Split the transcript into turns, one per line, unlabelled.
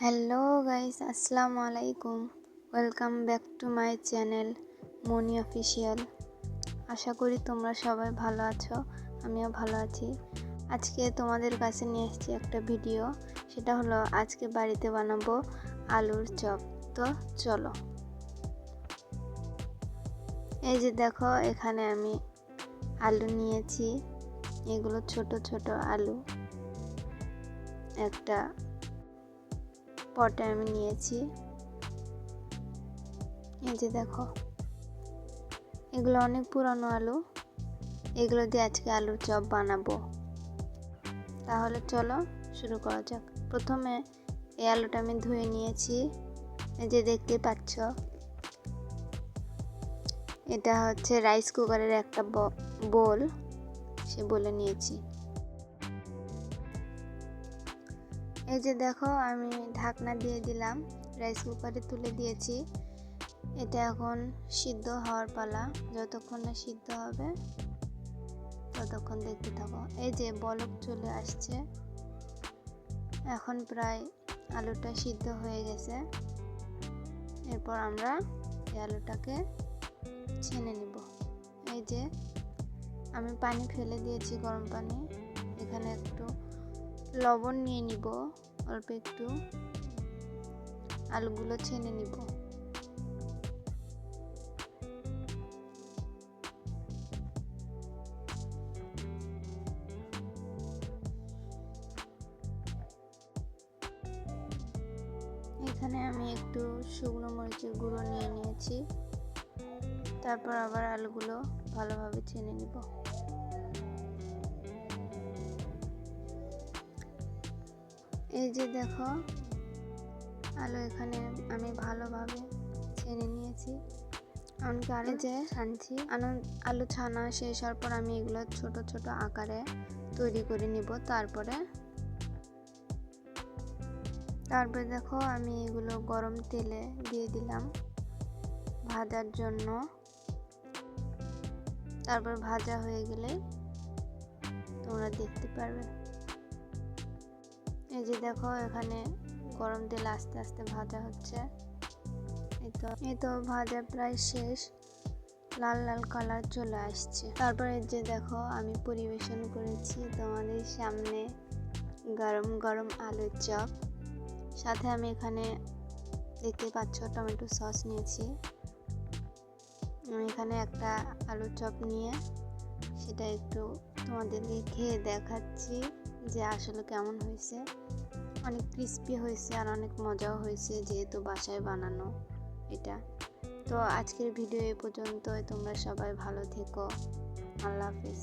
Hello guys, আসসালামু আলাইকুম। Welcome back to my channel Moni official. আশা করি তোমরা সবাই ভালো আছো, আমিও ভালো আছি। আজকে তোমাদের কাছে নিয়ে এসেছি একটা ভিডিও, সেটা হলো আজকে বাড়িতে বানাবো আলুর চপ। তো চলো। এই যে দেখো, এখানে আমি আলু নিয়েছি। এগুলো ছোট ছোট আলু একটা পটে আমি নিয়েছি। এই যে দেখো, এগুলো অনেক পুরানো আলু। এগুলো দিয়ে আজকে আলুর চপ বানাবো। তাহলে চলো শুরু করা যাক। প্রথমে এই আলুটা আমি ধুয়ে নিয়েছি। এই যে দেখতে পাচ্ছ, এটা হচ্ছে রাইস কুকারের একটা বোল, সে বলে নিয়েছি। এই যে দেখো, আমি ঢাকনা দিয়ে দিলাম, রাইস কুকারে তুলে দিয়েছি। এটা এখন সিদ্ধ হওয়ার পালা। যতক্ষণ না সিদ্ধ হবে ততক্ষণ দেখতে থাকো। এই যে বলক চলে আসছে, এখন প্রায় আলুটা সিদ্ধ হয়ে গেছে। এরপর আমরা এই আলুটাকে ছেনে নিব। এই যে আমি পানি ফেলে দিয়েছি, গরম পানি। এখানে একটু লবণ নিয়ে নিব, অল্প একটু। আলুগুলো ছেনে নিব। এখানে আমি একটু শুকনো মরিচের গুঁড়ো নিয়ে নিয়েছি। তারপর আবার আলুগুলো ভালোভাবে ছেনে নিব। এই যে দেখো, আলু এখানে আমি ভালোভাবে ছেনে নিয়েছি। এমনকি আলু যে ছানছি, আলু ছানা শেষ হওয়ার পর আমি এগুলো ছোট ছোট আকারে তৈরি করে নিব। তারপরে দেখো, আমি এগুলো গরম তেলে দিয়ে দিলাম ভাজার জন্য। তারপর ভাজা হয়ে গেলে তোমরা দেখতে পারবে। এই যে দেখো, এখানে গরম তেল আস্তে আস্তে ভাজা হচ্ছে। এই তো ভাজা প্রায় শেষ, লাল লাল কালার চলে আসছে। তারপরে যে দেখো, আমি পরিবেশন করেছি তোমাদের সামনে গরম গরম আলুর চপ। সাথে আমি এখানে দেখতে পাচ্ছ টমেটো সস নিয়েছি। আমি এখানে একটা আলুর চপ নিয়ে সেটা একটু তোমাদেরকে খেয়ে দেখাচ্ছি যে আসলে কেমন হয়েছে। অনেক ক্রিস্পি হয়েছে আর অনেক মজাও হয়েছে, যেহেতু বাসায় বানানো এটা। তো আজকের ভিডিও এ পর্যন্তই। তোমরা সবাই ভালো থেকো। আল্লাহ হাফিজ।